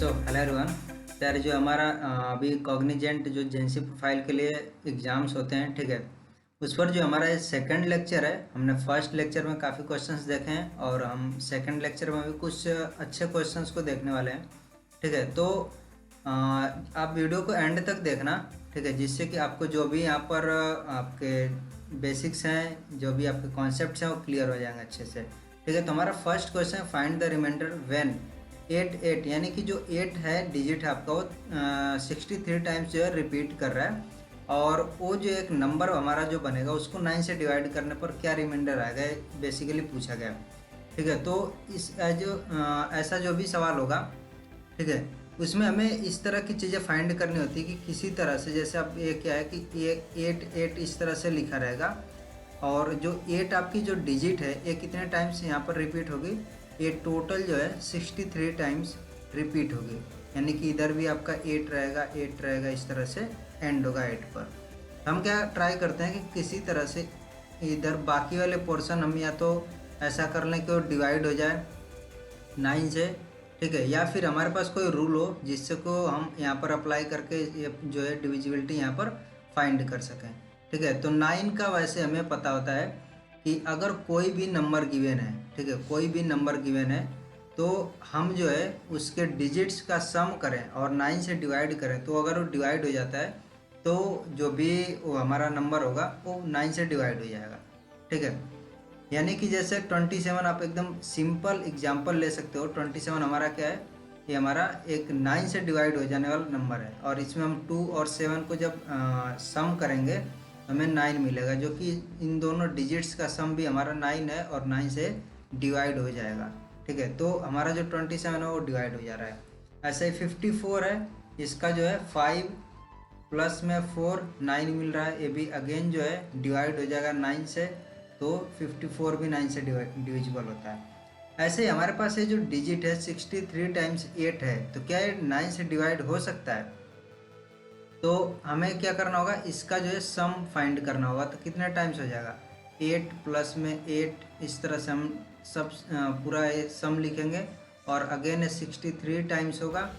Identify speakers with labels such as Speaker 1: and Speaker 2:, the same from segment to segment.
Speaker 1: So hello everyone. तो यार जो हमारा अभी कॉग्निजेंट जो जेंसी प्रोफाइल के लिए एग्ज़ाम्स होते हैं, ठीक है, उस पर जो हमारा ये सेकंड लेक्चर है, हमने फर्स्ट लेक्चर में काफ़ी क्वेश्चंस देखे हैं और हम सेकंड लेक्चर में भी कुछ अच्छे क्वेश्चंस को देखने वाले हैं। ठीक है, तो आप वीडियो को एंड तक देखना, ठीक है, जिससे कि आपको जो भी यहाँ पर आपके बेसिक्स हैं, जो भी आपके कॉन्सेप्ट्स हैं, वो क्लियर हो जाएंगे अच्छे से। ठीक है, तो हमारा फर्स्ट क्वेश्चन है फाइंड द रिमाइंडर व्हेन 8 यानी कि जो 8 है डिजिट है आपका, वो 63 टाइम्स जो है रिपीट कर रहा है, और वो जो एक नंबर हमारा जो बनेगा उसको 9 से डिवाइड करने पर क्या रिमाइंडर आएगा, बेसिकली पूछा गया। ठीक है, तो इस ऐसा जो भी सवाल होगा, ठीक है, उसमें हमें इस तरह की चीज़ें फाइंड करनी होती है कि किसी तरह से, जैसे अब ये क्या है कि ये 8 इस तरह से लिखा रहेगा, और जो 8 आपकी जो डिजिट है ये कितने टाइम्स यहाँ पर रिपीट होगी, ये टोटल जो है 63 टाइम्स रिपीट होगी, यानी कि इधर भी आपका 8 रहेगा, 8 रहेगा, इस तरह से एंड होगा 8 पर। हम क्या ट्राई करते हैं कि किसी तरह से इधर बाकी वाले पोर्शन हम या तो ऐसा कर लें कि वो डिवाइड हो जाए 9 से, ठीक है, या फिर हमारे पास कोई रूल हो जिससे को हम यहाँ पर अप्लाई करके ये जो है डिविजिबिलिटी यहाँ पर फाइंड कर सकें। ठीक है, तो 9 का वैसे हमें पता होता है कि अगर कोई भी नंबर गिवन है, ठीक है, कोई भी नंबर गिवन है, तो हम जो है उसके डिजिट्स का सम करें और 9 से डिवाइड करें, तो अगर वो डिवाइड हो जाता है तो जो भी वो हमारा नंबर होगा वो 9 से डिवाइड हो जाएगा। ठीक है, यानी कि जैसे 27 आप एकदम सिंपल एग्जांपल ले सकते हो। 27 हमारा क्या है, ये हमारा एक 9 से डिवाइड हो जाने वाला नंबर है, और इसमें हम 2 और 7 को जब सम करेंगे हमें 9 मिलेगा, जो कि इन दोनों डिजिट्स का सम भी हमारा 9 है और 9 से डिवाइड हो जाएगा। ठीक है, तो हमारा जो 27 है वो डिवाइड हो जा रहा है। ऐसे ही 54 है, इसका जो है 5 प्लस में 4 9 मिल रहा है, ये भी अगेन जो है डिवाइड हो जाएगा 9 से, तो 54 भी 9 से डिविजिबल होता है। ऐसे ही हमारे पास ये जो डिजिट है 63 टाइम्स 8 है, तो क्या ये 9 से डिवाइड हो सकता है? तो हमें क्या करना होगा, इसका जो है सम फाइंड करना होगा। तो कितने टाइम्स हो जाएगा, 8 प्लस में 8, इस तरह से हम सब पूरा ये सम लिखेंगे, और अगेन 63 टाइम्स होगा,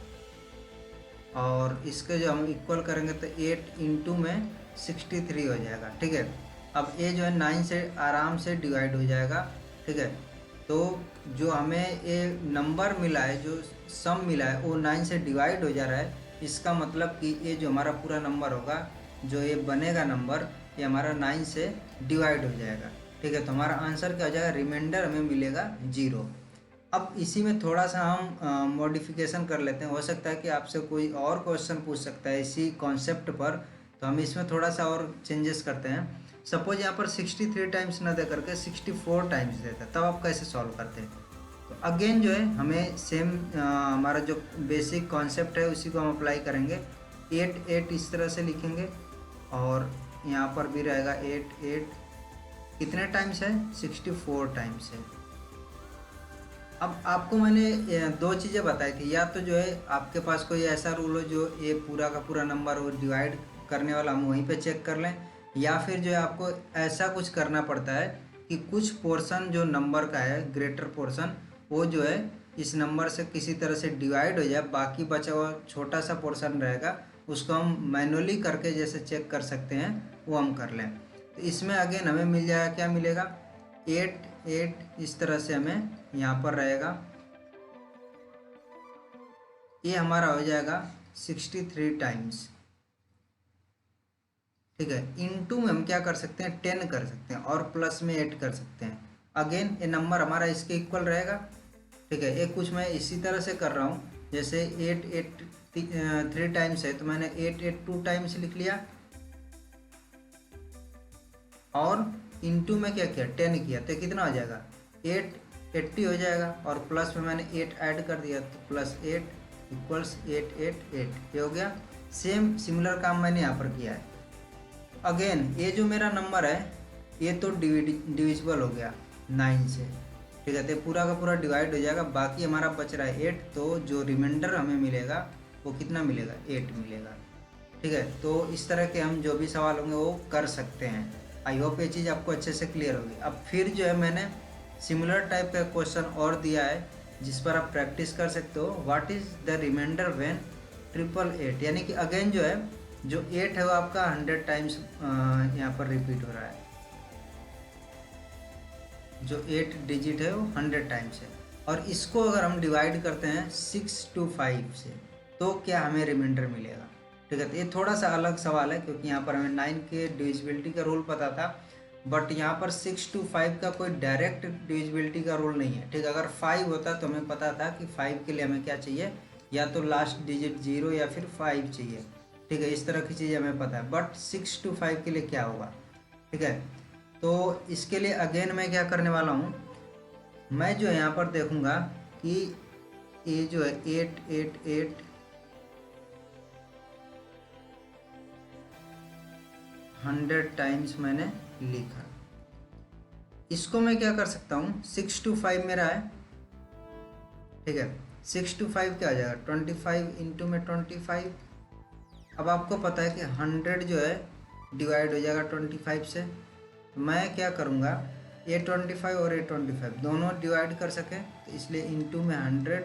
Speaker 1: और इसके जो हम इक्वल करेंगे तो 8 इंटू में 63 हो जाएगा। ठीक है, अब ये जो है 9 से आराम से डिवाइड हो जाएगा। ठीक है, तो जो हमें ये नंबर मिला है, जो सम मिला है, वो 9 से डिवाइड हो जा रहा है। इसका मतलब कि ये जो हमारा पूरा नंबर होगा, जो ये बनेगा नंबर, ये हमारा 9 से डिवाइड हो जाएगा। ठीक है, तो हमारा आंसर क्या हो जाएगा, रिमाइंडर हमें मिलेगा 0। अब इसी में थोड़ा सा हम मॉडिफिकेशन कर लेते हैं। हो सकता है कि आपसे कोई और क्वेश्चन पूछ सकता है इसी कॉन्सेप्ट पर, तो हम इसमें थोड़ा सा और चेंजेस करते हैं। सपोज यहाँ पर 63 टाइम्स ना दे करके 64 टाइम्स देता, तब आप कैसे सॉल्व करते हैं? तो अगेन जो है हमें सेम हमारा जो बेसिक कॉन्सेप्ट है उसी को हम अप्लाई करेंगे। 8 इस तरह से लिखेंगे, और यहाँ पर भी रहेगा 8 कितने टाइम्स है, 64 टाइम्स है। अब आपको मैंने दो चीज़ें बताई थी, या तो जो है आपके पास कोई ऐसा रूल हो जो ये पूरा का पूरा नंबर हो डिवाइड करने वाला, हम वहीं पे चेक कर लें, या फिर जो है आपको ऐसा कुछ करना पड़ता है कि कुछ पोर्शन जो नंबर का है, ग्रेटर पोर्शन, वो जो है इस नंबर से किसी तरह से डिवाइड हो जाए, बाकी बचा हुआ छोटा सा पोर्शन रहेगा, उसको हम मैनुअली करके जैसे चेक कर सकते हैं वो हम कर लें। तो इसमें अगेन हमें मिल जाएगा, क्या मिलेगा, 8 इस तरह से हमें यहाँ पर रहेगा, ये हमारा हो जाएगा 63 टाइम्स। ठीक है, इनटू में हम क्या कर सकते हैं, 10 कर सकते हैं, और प्लस में 8 कर सकते हैं। अगेन ये नंबर हमारा इसके इक्वल रहेगा। ठीक है, एक कुछ मैं इसी तरह से कर रहा हूँ, जैसे 8 3 टाइम्स है, तो मैंने 8 2 टाइम्स लिख लिया, और इनटू में क्या किया, 10 किया, तो कितना हो जाएगा, 80 हो जाएगा, और प्लस में मैंने 8 ऐड कर दिया, तो +8 इक्वल्स 8 ये हो गया। सेम सिमिलर काम मैंने यहाँ पर किया है। अगेन ये जो मेरा नंबर है ये तो डिविजिबल हो गया 9 से। ठीक है, तो पूरा का पूरा डिवाइड हो जाएगा, बाकी हमारा बच रहा है 8, तो जो रिमाइंडर हमें मिलेगा वो कितना मिलेगा, 8 मिलेगा। ठीक है, तो इस तरह के हम जो भी सवाल होंगे वो कर सकते हैं। आई होप ये चीज़ आपको अच्छे से क्लियर होगी। अब फिर जो है मैंने सिमिलर टाइप का क्वेश्चन और दिया है, जिस पर आप प्रैक्टिस कर सकते हो। What is the reminder when 888, यानी कि अगेन जो है जो 8 है वो आपका 100 टाइम्स यहाँ पर रिपीट हो रहा है। जो 8 डिजिट है वो 100 टाइम्स है। और इसको अगर हम डिवाइड करते हैं 6 to 5 से तो क्या हमें रिमाइंडर मिलेगा। ठीक है, तो ये थोड़ा सा अलग सवाल है क्योंकि यहाँ पर हमें 9 के डिविजिबिलिटी का रूल पता था, बट यहाँ पर 6 to 5 का कोई डायरेक्ट डिविजिबिलिटी का रूल नहीं है। ठीक है, अगर 5 होता तो हमें पता था कि 5 के लिए हमें क्या चाहिए, या तो लास्ट डिजिट 0 या फिर 5 चाहिए। ठीक है, इस तरह की चीज़ें हमें पता है, बट 6 to 5 के लिए क्या होगा। ठीक है, तो इसके लिए अगेन मैं क्या करने वाला हूँ, मैं जो यहाँ पर देखूँगा कि ये जो है 888 100 टाइम्स मैंने लिखा। इसको मैं क्या कर सकता हूँ, 6 to 5 मेरा है। ठीक है, 6 to 5 क्या आ जाएगा, 25 इंटू में 25। अब आपको पता है कि 100 जो है डिवाइड हो जाएगा 25 से। मैं क्या करूँगा, A25 और A25 दोनों डिवाइड कर सकें तो इसलिए इंटू में 100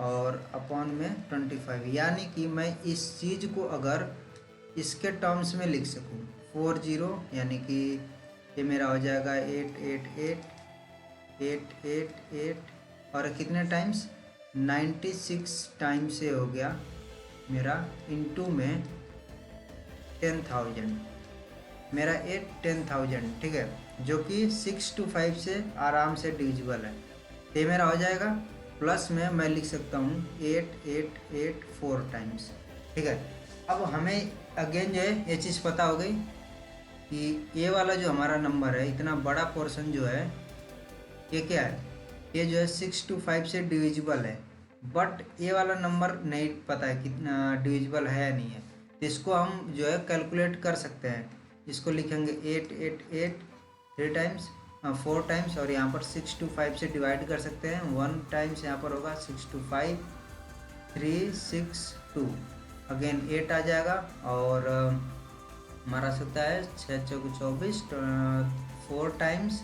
Speaker 1: और अपॉन में 25, यानी कि मैं इस चीज़ को अगर इसके टर्म्स में लिख सकूँ 40, यानी कि ये मेरा हो जाएगा 888 और कितने टाइम्स 96 टाइम्स से हो गया मेरा, इंटू में 10,000, मेरा 10,000। ठीक है, जो कि 6 to 5 से आराम से डिविजिबल है, तो ये मेरा हो जाएगा। प्लस में मैं लिख सकता हूँ 8884 टाइम्स। ठीक है, अब हमें अगेन जो है ये चीज़ पता हो गई कि ये वाला जो हमारा नंबर है, इतना बड़ा पोर्शन जो है ये क्या है, ये जो है 6 to 5 से डिविजिबल है, बट ये वाला नंबर नहीं पता है कितना डिविजिबल है या नहीं है। तो इसको हम जो है कैलकुलेट कर सकते हैं। इसको लिखेंगे 888 3 टाइम्स 4 टाइम्स, और यहाँ पर 6 to 5 से डिवाइड कर सकते हैं। 1 टाइम्स यहाँ पर होगा 6 to 5 362, अगेन 8 आ जाएगा, और हमारा सकता है 6 चौक 24 4 टाइम्स,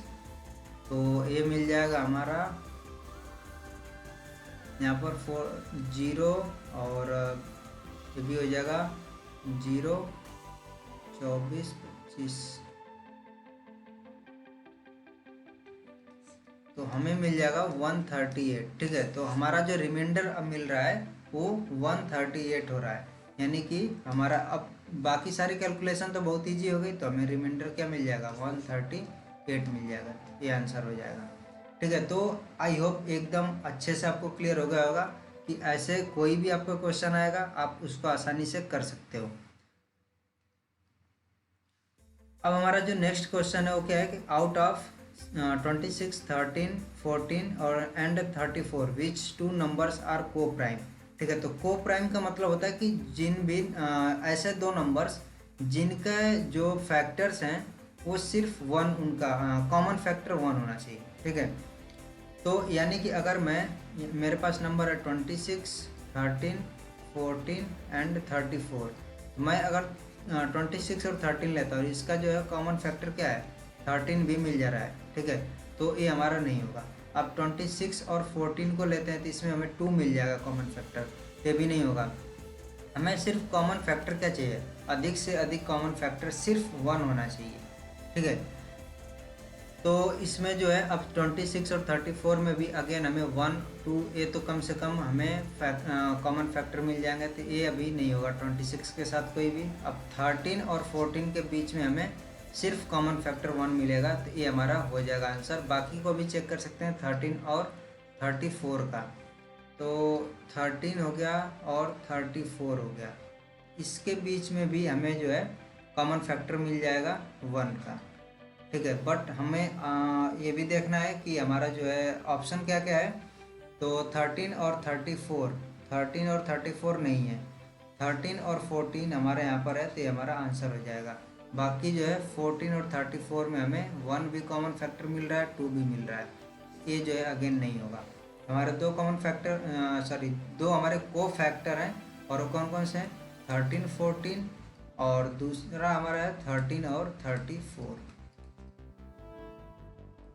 Speaker 1: तो ये मिल जाएगा हमारा यहाँ पर 0, और ये भी हो जाएगा 0 24 25, तो हमें मिल जाएगा 138। ठीक है, तो हमारा जो रिमाइंडर अब मिल रहा है वो 138 हो रहा है, यानी कि हमारा अब बाकी सारी कैलकुलेशन तो बहुत ईजी हो गई, तो हमें रिमाइंडर क्या मिल जाएगा 138 मिल जाएगा, ये आंसर हो जाएगा। ठीक है, तो आई होप एकदम अच्छे से आपको क्लियर हो गया होगा कि ऐसे कोई भी आपको क्वेश्चन आएगा आप उसको आसानी से कर सकते हो। अब हमारा जो नेक्स्ट क्वेश्चन है वो क्या है कि आउट ऑफ 26 13 14 और एंड 34 विच 2 नंबर्स आर को प्राइम। ठीक है, तो को प्राइम का मतलब होता है कि जिन भी ऐसे 2 नंबर्स जिनके जो फैक्टर्स हैं वो सिर्फ 1, उनका कॉमन फैक्टर 1 होना चाहिए। ठीक है, तो यानी कि अगर मेरे पास नंबर है 26 13 14 एंड 34, मैं अगर 26 और 13 लेता हूँ, इसका जो है कॉमन फैक्टर क्या है 13 भी मिल जा रहा है। ठीक है, तो ये हमारा नहीं होगा। अब 26 और 14 को लेते हैं तो इसमें हमें 2 मिल जाएगा कॉमन फैक्टर, ये भी नहीं होगा। हमें सिर्फ कॉमन फैक्टर क्या चाहिए, अधिक से अधिक कॉमन फैक्टर सिर्फ 1 होना चाहिए। ठीक है, तो इसमें जो है अब 26 और 34 में भी अगेन हमें 1 2 ये तो कम से कम हमें कॉमन फैक्टर मिल जाएंगे, तो ये अभी नहीं होगा 26 के साथ कोई भी। अब 13 और 14 के बीच में हमें सिर्फ कॉमन फैक्टर 1 मिलेगा, तो ये हमारा हो जाएगा आंसर। बाकी को भी चेक कर सकते हैं 13 और 34 का, तो 13 हो गया और 34 हो गया, इसके बीच में भी हमें जो है कॉमन फैक्टर मिल जाएगा 1 का। ठीक है, बट हमें ये भी देखना है कि हमारा जो है ऑप्शन क्या क्या है। तो 13 और 34 नहीं है, 13 और 14 हमारे यहाँ पर है, तो ये हमारा आंसर हो जाएगा। बाकी जो है 14 और 34 में हमें 1 भी कॉमन फैक्टर मिल रहा है, 2 भी मिल रहा है, ये जो है अगेन नहीं होगा। हमारे 2 कॉमन फैक्टर 2 हमारे को फैक्टर हैं, और वो कौन कौन से हैं 13 14, और दूसरा हमारा है 13 और 34।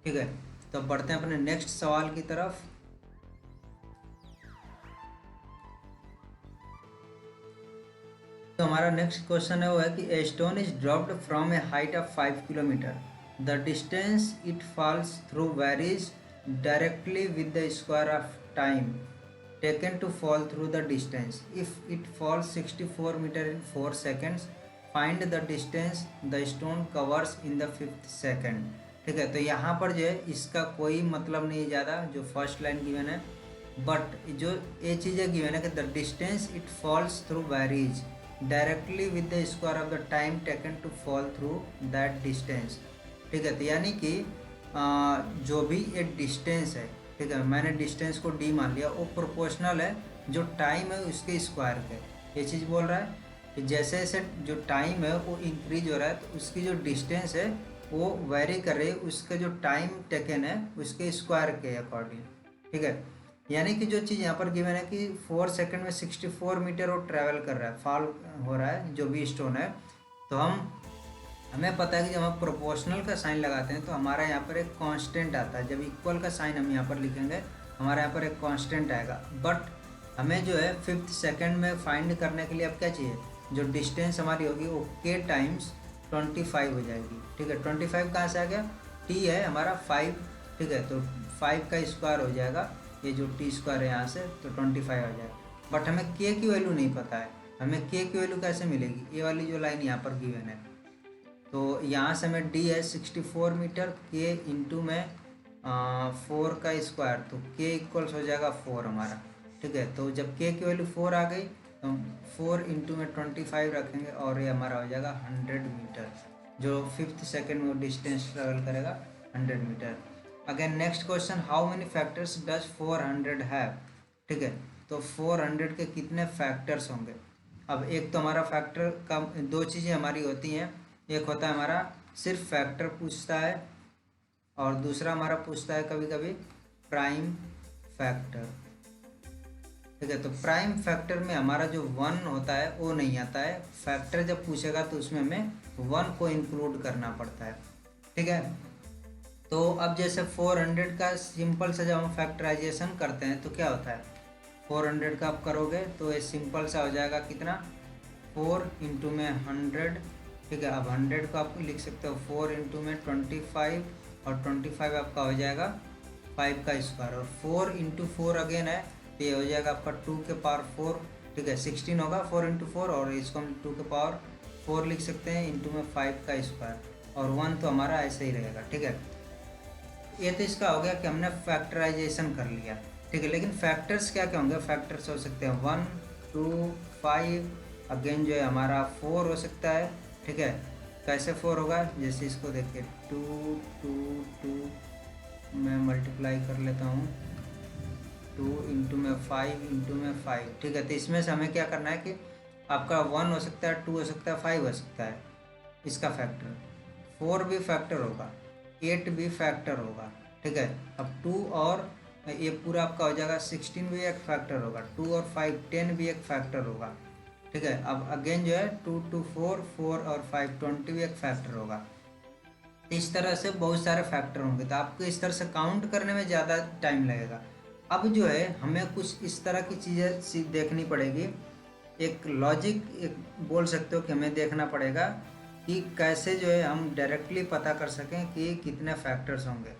Speaker 1: ठीक है, तो बढ़ते हैं अपने नेक्स्ट सवाल की तरफ। तो हमारा नेक्स्ट क्वेश्चन है वो है कि a stone is dropped from A height of 5 kilometre, the distance it falls through varies directly with the square of time taken to fall through the distance. If it falls 64 meter in 4 seconds, find the distance the stone covers in the 5th second. ठीक है, तो यहाँ पर जो है इसका कोई मतलब नहीं ज़्यादा, जो फर्स्ट लाइन गिवन है, बट जो ये चीज़ें गिवन है कि the distance it falls through varies directly with the square of the time taken to fall through that distance. ठीक है, तो यानी कि जो भी एक डिस्टेंस है, ठीक है, मैंने डिस्टेंस को डी मान लिया, वो प्रोपोर्शनल है जो टाइम है उसके स्क्वायर के। ये चीज़ बोल रहा है कि जैसे जैसे जो टाइम है वो इंक्रीज हो रहा है तो उसकी जो डिस्टेंस है वो वेरी कर रही है उसके जो टाइम टेकन है उसके स्क्वायर के अकॉर्डिंग। ठीक है, यानी कि जो चीज़ यहाँ पर गिवन है कि 4 सेकंड में 64 मीटर वो ट्रैवल कर रहा है, फॉल हो रहा है जो भी स्टोन है, तो हमें पता है कि जब हम प्रोपोर्शनल का साइन लगाते हैं तो हमारा यहाँ पर एक कांस्टेंट आता है। जब इक्वल का साइन हम यहाँ पर लिखेंगे हमारे यहाँ पर एक कांस्टेंट आएगा, बट हमें जो है 5th सेकंड में फाइंड करने के लिए अब क्या चाहिए, जो डिस्टेंस हमारी होगी वो k टाइम्स 25 हो जाएगी। ठीक है, 25 कहाँ से आ गया, t है हमारा 5, ठीक है, तो 5 का स्क्वायर हो जाएगा, ये जो t स्क्वायर है यहाँ से, तो 25 आ जाएगा। बट हमें k की वैल्यू नहीं पता है, हमें k की वैल्यू कैसे मिलेगी, ये वाली जो लाइन यहाँ पर गिवन है, तो यहाँ से हमें डी है 64 मीटर, के इंटू में 4 का स्क्वायर, तो के इक्वल्स हो जाएगा 4 हमारा। ठीक है, तो जब के की वैल्यू 4 आ गई तो हम 4 इंटू में 25 रखेंगे और ये हमारा हो जाएगा 100 मीटर, जो 5th सेकंड में डिस्टेंस ट्रेवल करेगा 100 metre. Again next question, how many factors does 400 have. ठीक है, तो 400 के कितने फैक्टर्स होंगे। अब एक तो हमारा फैक्टर का दो चीज़ें हमारी होती हैं, एक होता है हमारा सिर्फ फैक्टर पूछता है और दूसरा हमारा पूछता है कभी कभी प्राइम फैक्टर। ठीक है, तो प्राइम फैक्टर में हमारा जो 1 होता है वो नहीं आता है, फैक्टर जब पूछेगा तो उसमें हमें 1 को इंक्लूड करना पड़ता है। ठीक है, तो अब जैसे 400 का सिंपल से जब हम फैक्टराइजेशन करते हैं तो क्या होता है, 400 का आप करोगे तो ये सिंपल सा हो जाएगा कितना, 4 इंटू में 100। ठीक है, अब 100 को आप लिख सकते हो 4 इंटू में 25 और 25 आपका हो जाएगा 5 का स्क्वायर, और 4 इंटू 4 अगेन है तो ये हो जाएगा आपका 2 के पावर 4। ठीक है, 16 होगा 4 इंटू 4, और इसको हम 2 के पावर 4 लिख सकते हैं इंटू में 5 का स्क्वायर, और 1 तो हमारा ऐसे ही रहेगा। ठीक है, ये तो इसका हो गया कि हमने फैक्टराइजेशन कर लिया। ठीक है, लेकिन फैक्टर्स क्या क्या होंगे, फैक्टर्स हो सकते हैं 1, 2, 5, अगेन जो है हमारा 4 हो सकता है। ठीक है, कैसे 4 होगा, जैसे इसको देखिए 2, 2, 2 मैं मल्टीप्लाई कर लेता हूँ, 2 इंटू में 5 इंटू में 5। ठीक है, तो इसमें से हमें क्या करना है कि आपका 1 हो सकता है, 2 हो सकता है, 5 हो सकता है इसका फैक्टर, 4 भी फैक्टर होगा, 8 भी फैक्टर होगा। ठीक है, अब 2 और ये पूरा आपका हो जाएगा 16 भी एक फैक्टर होगा, 2 और 5 10 भी एक फैक्टर होगा। ठीक है, अब अगेन जो है 2, 2, 4, 4 और 5 20 भी एक फैक्टर होगा। इस तरह से बहुत सारे फैक्टर होंगे, तो आपको इस तरह से काउंट करने में ज़्यादा टाइम लगेगा। अब जो है हमें कुछ इस तरह की चीज़ें देखनी पड़ेगी, एक लॉजिक एक बोल सकते हो कि हमें देखना पड़ेगा कि कैसे जो है हम डायरेक्टली पता कर सकें कि कितने फैक्टर्स होंगे।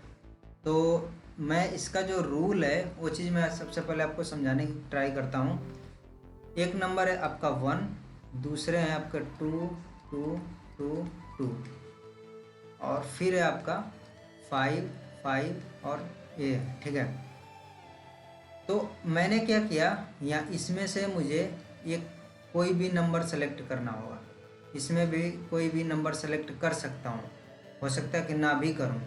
Speaker 1: तो मैं इसका जो रूल है वो चीज़ मैं सबसे पहले आपको समझाने की ट्राई करता हूँ। एक नंबर है आपका 1, दूसरे हैं आपके 2, 2, 2, 2, और फिर है आपका 5, 5 और ए। ठीक है, तो मैंने क्या किया, या इसमें से मुझे एक कोई भी नंबर सेलेक्ट करना होगा, इसमें भी कोई भी नंबर सेलेक्ट कर सकता हूँ, हो सकता है कि ना भी करूँ,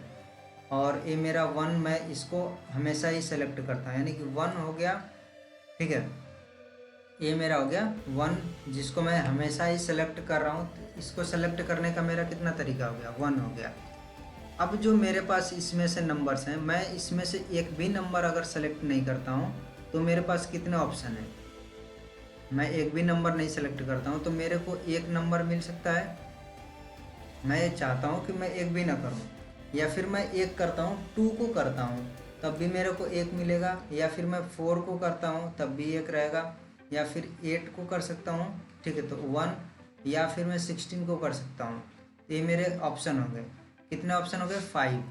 Speaker 1: और ये मेरा 1 मैं इसको हमेशा ही सेलेक्ट करता हूँ, यानी कि 1 हो गया। ठीक है, ये मेरा हो गया 1 जिसको मैं हमेशा ही सेलेक्ट कर रहा हूँ, तो इसको सेलेक्ट करने का मेरा कितना तरीका हो गया, 1 हो गया। अब जो मेरे पास इसमें से नंबर्स हैं, मैं इसमें से एक भी नंबर अगर सेलेक्ट नहीं करता हूँ तो मेरे पास कितने ऑप्शन हैं, मैं एक भी नंबर नहीं सेलेक्ट करता हूँ तो मेरे को एक नंबर मिल सकता है। मैं ये चाहता हूँ कि मैं एक भी ना करूँ, या फिर मैं एक करता हूँ 2 को करता हूँ तब भी मेरे को एक मिलेगा, या फिर मैं 4 को करता हूँ तब भी एक रहेगा, या फिर 8 को कर सकता हूँ, ठीक है, तो 1, या फिर मैं 16 को कर सकता हूँ। ये मेरे ऑप्शन होंगे। कितने ऑप्शन हो गए? 5,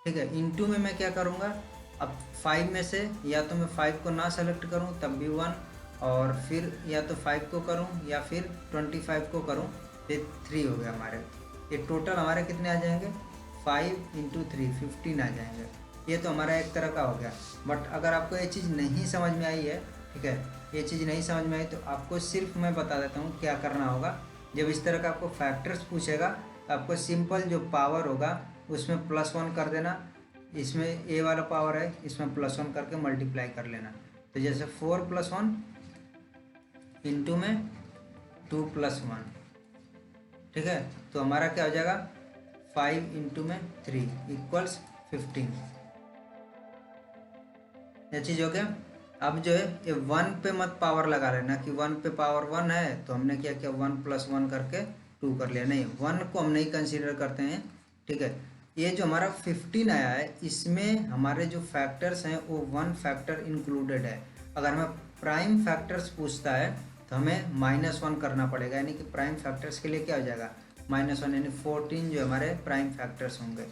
Speaker 1: ठीक है। इनटू में मैं क्या करूँगा, अब 5 में से या तो मैं 5 को ना सेलेक्ट करूँ तब भी 1, और फिर या तो 5 को करूँ या फिर 25 को करूँ, ये 3 हो गया हमारे। ये टोटल हमारे कितने आ जाएंगे? 5 × 3 15 आ जाएंगे। ये तो हमारा एक तरह का हो गया। बट अगर आपको ये चीज़ नहीं समझ में आई है, ठीक है, ये चीज़ नहीं समझ में आई तो आपको सिर्फ मैं बता देता हूँ क्या करना होगा। जब इस तरह का आपको फैक्टर्स पूछेगा तो आपको सिंपल जो पावर होगा उसमें +1 कर देना। इसमें ए वाला पावर है, इसमें +1 करके मल्टीप्लाई कर लेना। तो जैसे 4 + 1 इंटू में 2 + 1, ठीक है, तो हमारा क्या हो जाएगा? 5 इंटू में 3 = 15। ये चीज़ हो गया। अब जो है ये 1 पे मत पावर लगा लेना कि 1 पे पावर 1 है तो हमने क्या किया 1 + 1 करके 2 कर लिया। नहीं, 1 को हम नहीं कंसीडर करते हैं, ठीक है। ये जो हमारा 15 आया है इसमें हमारे जो फैक्टर्स हैं वो 1 फैक्टर इंक्लूडेड है। अगर हमें प्राइम फैक्टर्स पूछता है तो हमें -1 करना पड़ेगा, यानी कि प्राइम फैक्टर्स के लिए क्या हो जाएगा? -1, यानी 14 जो हमारे प्राइम फैक्टर्स होंगे।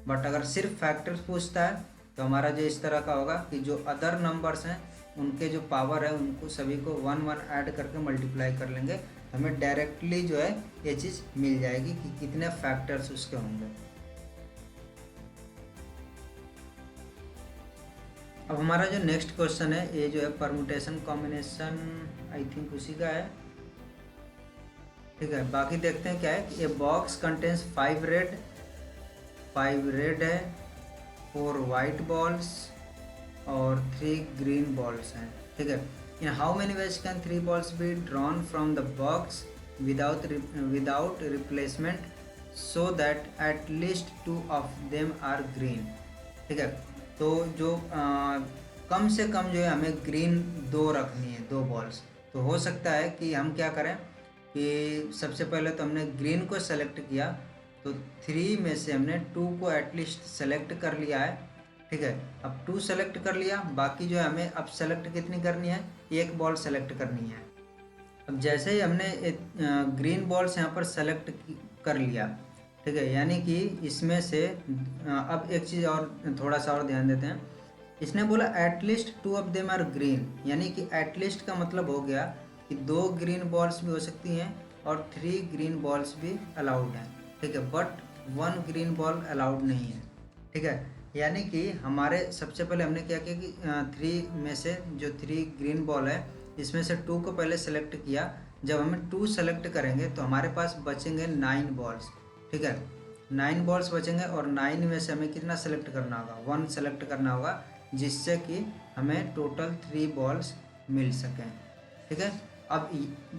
Speaker 1: बट अगर सिर्फ फैक्टर्स पूछता है तो हमारा जो इस तरह का होगा कि जो अदर नंबर्स हैं उनके जो पावर है उनको सभी को 1 1 ऐड करके मल्टीप्लाई कर लेंगे, तो हमें डायरेक्टली जो है ये चीज़ मिल जाएगी कि कितने फैक्टर्स उसके होंगे। अब हमारा जो नेक्स्ट क्वेश्चन है ये जो है परमुटेशन कॉम्बिनेशन, आई थिंक उसी का है, ठीक है। बाकी देखते हैं क्या है कि ये बॉक्स कंटेन्स 5 रेड है, 4 वाइट बॉल्स और 3 ग्रीन बॉल्स हैं, ठीक है। In how many ways can 3 balls be drawn from the box without replacement so that at least 2 of them are green, ठीक है। तो जो कम से कम जो है हमें ग्रीन 2 रखनी है, 2 बॉल्स। तो हो सकता है कि हम क्या करें कि सबसे पहले तो हमने ग्रीन को सेलेक्ट किया, तो 3 में से हमने 2 को एटलीस्ट सेलेक्ट कर लिया है, ठीक है। अब 2 सेलेक्ट कर लिया, बाकी जो है हमें अब सेलेक्ट कितनी करनी है? 1 बॉल सेलेक्ट करनी है। अब जैसे ही हमने ग्रीन बॉल्स यहाँ पर सेलेक्ट कर लिया, ठीक है, यानी कि इसमें से अब एक चीज़ और थोड़ा सा और ध्यान देते हैं। इसने बोला at least 2 of them are green, यानी कि एटलीस्ट का मतलब हो गया कि 2 ग्रीन बॉल्स भी हो सकती हैं और 3 ग्रीन बॉल्स भी अलाउड हैं, ठीक है। बट 1 ग्रीन बॉल अलाउड नहीं है, ठीक है। यानी कि हमारे सबसे पहले हमने क्या किया कि 3 में से जो 3 ग्रीन बॉल है इसमें से 2 को पहले सेलेक्ट किया। जब हमें 2 सेलेक्ट करेंगे तो हमारे पास बचेंगे 9 बॉल्स, ठीक है। 9 बॉल्स बचेंगे और 9 में से हमें कितना सेलेक्ट करना होगा? 1 सेलेक्ट करना होगा, जिससे कि हमें टोटल 3 बॉल्स मिल सकें, ठीक है। अब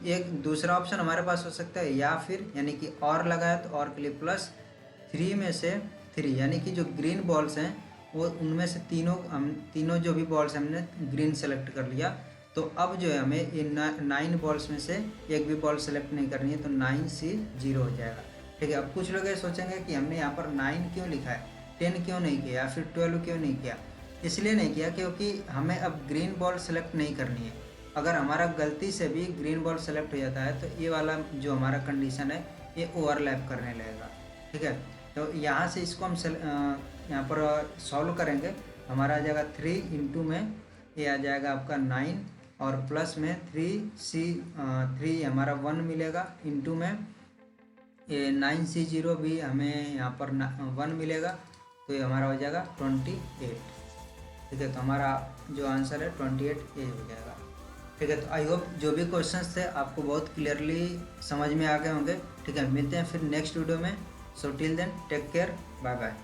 Speaker 1: एक दूसरा ऑप्शन हमारे पास हो सकता है या फिर, यानी कि और लगाया तो और के लिए +3 में से 3, यानी कि जो ग्रीन बॉल्स हैं वो उनमें से तीनों जो भी बॉल्स हमने ग्रीन सेलेक्ट कर लिया। तो अब जो है हमें इन 9 बॉल्स में से एक भी बॉल सेलेक्ट नहीं करनी है, तो 9C 0 हो जाएगा, ठीक है। अब कुछ लोग ये सोचेंगे कि हमने यहाँ पर 9 क्यों लिखा है, 10 क्यों नहीं किया, या फिर 12 क्यों नहीं किया? इसलिए नहीं किया क्योंकि हमें अब ग्रीन बॉल सेलेक्ट नहीं करनी है। अगर हमारा गलती से भी ग्रीन बॉल सेलेक्ट हो जाता है तो ये वाला जो हमारा कंडीशन है ये ओवरलैप करने लगेगा, ठीक है। तो यहाँ से इसको हम यहाँ पर सॉल्व करेंगे। हमारा आ जाएगा 3 इंटू में ये आ जाएगा आपका 9 और प्लस में 3 हमारा 1 मिलेगा, इंटू में ये 9C 0 भी हमें यहाँ पर 1 मिलेगा, तो ये हमारा हो जाएगा 28, ठीक है। तो हमारा जो आंसर है 28 ये हो जाएगा, ठीक है। तो आई होप जो भी क्वेश्चंस थे आपको बहुत क्लियरली समझ में आ गए होंगे, ठीक है। मिलते हैं फिर नेक्स्ट वीडियो में। So till then take care, bye bye.